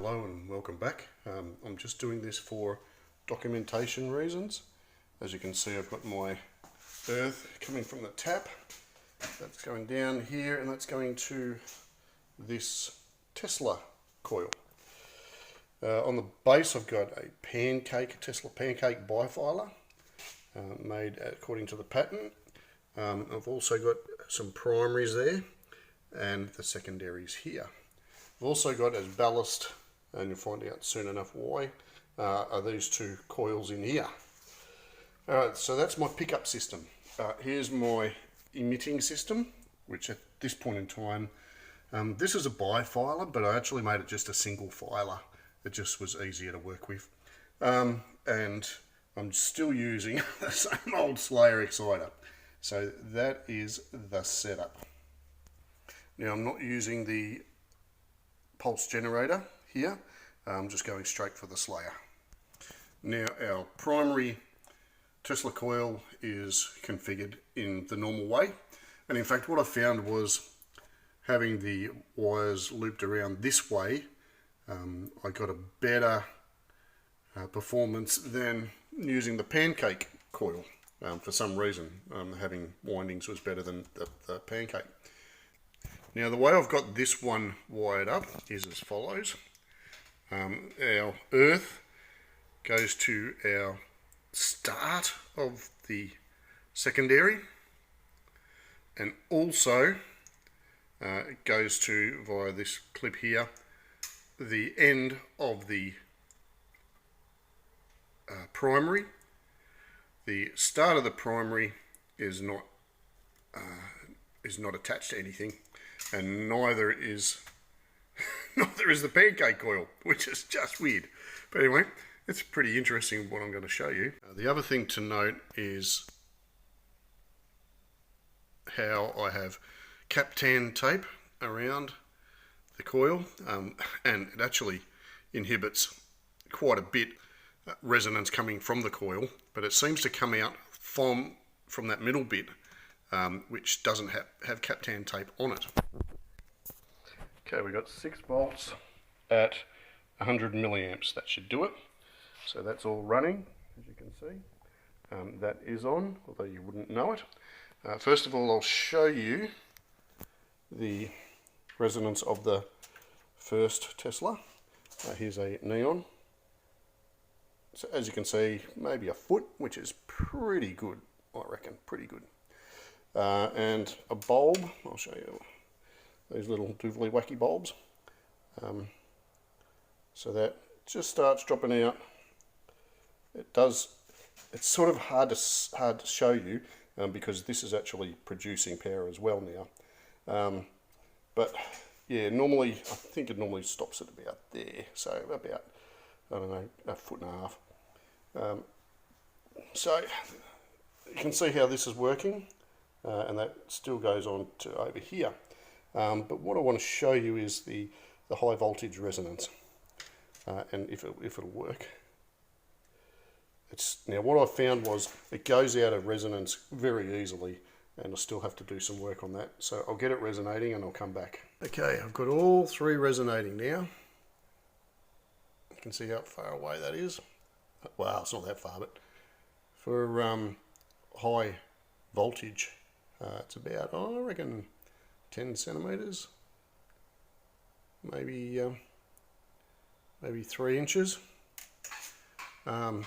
Hello and welcome back. I'm just doing this for documentation reasons. As you can see, I've got my earth coming from the tap. That's going down here and that's going to this Tesla coil. On the base I've got a Tesla pancake bifilar made according to the pattern. I've also got some primaries there and the secondaries here. I've also got as ballast, and you'll find out soon enough why, are these two coils in here. Alright, so that's my pickup system. Here's my emitting system, which at this point in time, this is a bifilar, but I actually made it just a single filer. It just was easier to work with. And I'm still using the same old Slayer exciter. So that is the setup. Now I'm not using the pulse generator here, I'm just going straight for the Slayer. Now our primary Tesla coil is configured in the normal way, and in fact what I found was having the wires looped around this way, I got a better performance than using the pancake coil. For some reason having windings was better than the pancake. Now the way I've got this one wired up is as follows. Our earth goes to our start of the secondary, and also it goes to, via this clip here, the end of the primary. The start of the primary is not attached to anything, and neither is the pancake coil, which is just weird. But anyway, it's pretty interesting what I'm going to show you. The other thing to note is how I have Kaptan tape around the coil, and it actually inhibits quite a bit resonance coming from the coil, but it seems to come out from that middle bit, which doesn't have Kaptan tape on it. Okay, we've got 6 volts at 100 milliamps. That should do it. So that's all running, as you can see. That is on, although you wouldn't know it. First of all, I'll show you the resonance of the first Tesla. Here's a neon. So as you can see, maybe a foot, which is pretty good, I reckon, pretty good. And a bulb, I'll show you these little doodly wacky bulbs. So that just starts dropping out. It's sort of hard to show you because this is actually producing power as well now. But yeah, normally, I think it normally stops at about there. So about, I don't know, a foot and a half. So you can see how this is working, and that still goes on to over here. But what I want to show you is the high voltage resonance, and if it'll work. Now what I found was it goes out of resonance very easily, and I still have to do some work on that. So I'll get it resonating and I'll come back. Okay, I've got all 3 resonating now. You can see how far away that is. Well, it's not that far, but for high voltage, it's about, I reckon, 10 centimeters, maybe 3 inches. But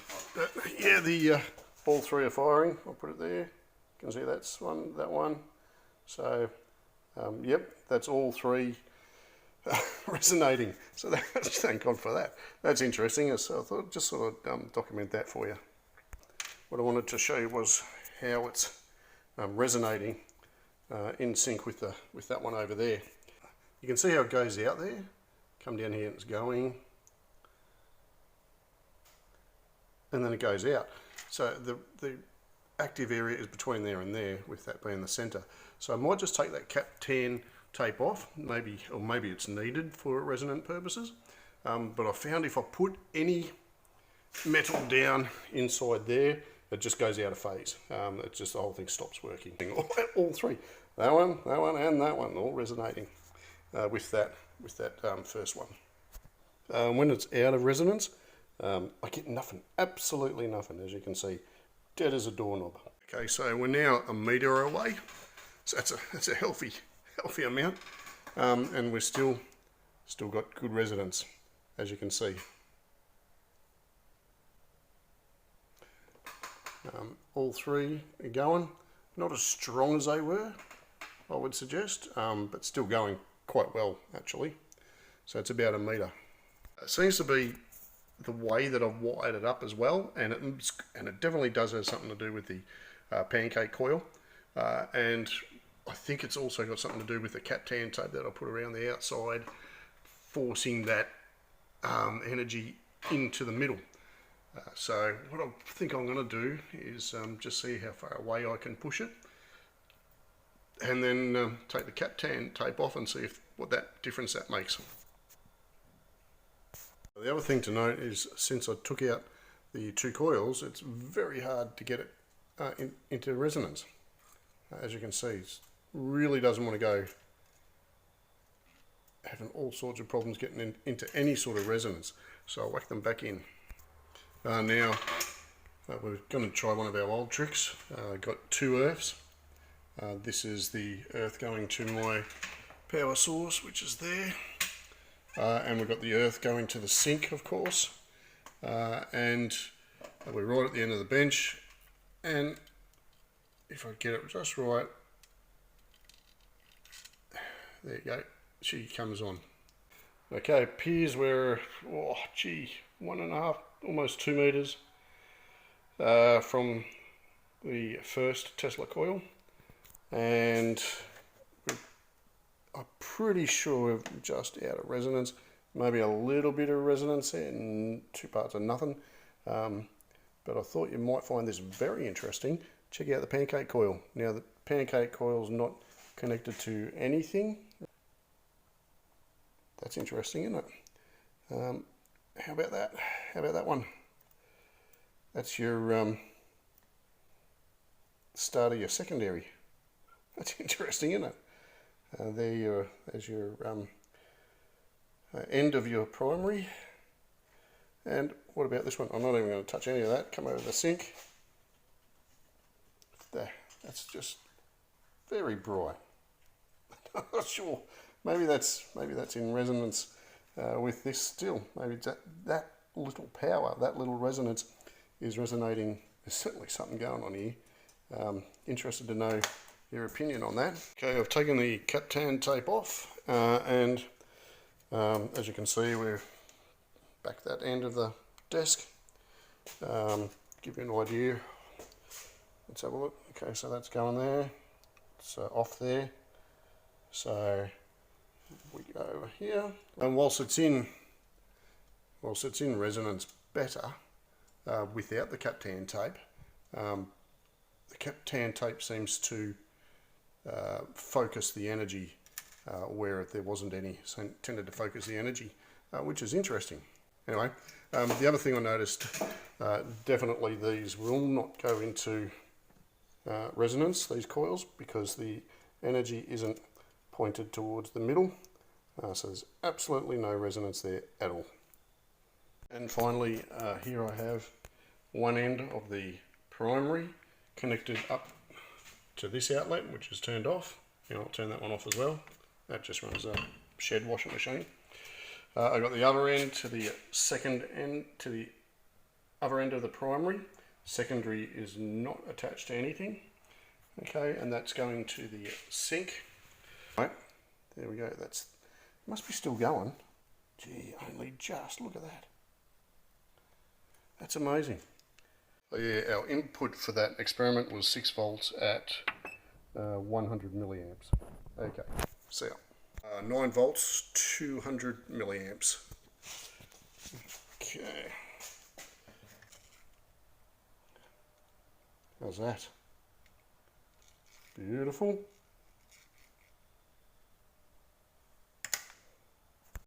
yeah, all 3 are firing. I'll put it there. You can see that's that one. So yep, that's all 3 resonating. So thank God for that. That's interesting. So I thought I'd just sort of document that for you. What I wanted to show you was how it's resonating in sync with that one over there. You can see how it goes out there. Come down here and it's going, and then it goes out. So the active area is between there and there, with that being the center. So I might just take that Kaptan tape off, maybe it's needed for resonant purposes. But I found if I put any metal down inside there, it just goes out of phase. It's just the whole thing stops working. All 3, that one, and that one, all resonating with that first one. When it's out of resonance, I get nothing, absolutely nothing, as you can see, dead as a doorknob. Okay, so we're now a metre away, so that's a healthy amount, and we're still got good resonance, as you can see. All three are going, not as strong as they were, I would suggest, but still going quite well actually. So it's about a metre. It seems to be the way that I've wired it up as well, and it definitely does have something to do with the pancake coil, and I think it's also got something to do with the captan tape that I put around the outside, forcing that energy into the middle. So what I think I'm going to do is just see how far away I can push it, and then take the captan tape off and see what that difference that makes. The other thing to note is, since I took out the two coils, it's very hard to get it into resonance. As you can see, it really doesn't want to go, having all sorts of problems getting into any sort of resonance. So I'll whack them back in. Now we're going to try one of our old tricks. Got two earths. This is the earth going to my power source, which is there. And we've got the earth going to the sink, of course. And we're right at the end of the bench. And if I get it just right, there you go, she comes on. Okay, appears we're, 1.5, almost 2 meters from the first Tesla coil, and I'm pretty sure we're just out of resonance, maybe a little bit of resonance there and 2 parts of nothing, but I thought you might find this very interesting. Check out the pancake coil. Now the pancake coil is not connected to anything. That's interesting, isn't it? How about that? How about that one? That's your start of your secondary. That's interesting, isn't it? There's your end of your primary. And what about this one? I'm not even going to touch any of that. Come over the sink. There. That's just very bright. I'm not sure. Maybe that's in resonance with this still. Maybe that little power, that little resonance is resonating. There's certainly something going on here. Interested to know your opinion on that. Okay, I've taken the captan tape off, and as you can see, we're back at that end of the desk. Give you an idea. Let's have a look. Okay, so that's going there. It's off there. So we go over here, and whilst it's in resonance better without the captan tape, the captan tape seems to focus the energy where there wasn't any, so it tended to focus the energy, which is interesting. Anyway, the other thing I noticed, definitely these will not go into resonance, these coils, because the energy isn't pointed towards the middle, so there's absolutely no resonance there at all. And finally, here I have one end of the primary connected up to this outlet, which is turned off. And I'll turn that one off as well. That just runs a shed washing machine. I've got the other end to the second end, to the other end of the primary. Secondary is not attached to anything. Okay, and that's going to the sink. Right, there we go. That's must be still going. Gee, only just look at that. That's amazing. So yeah, our input for that experiment was 6 volts at 100 milliamps. Okay, so 9 volts, 200 milliamps. Okay. How's that? Beautiful.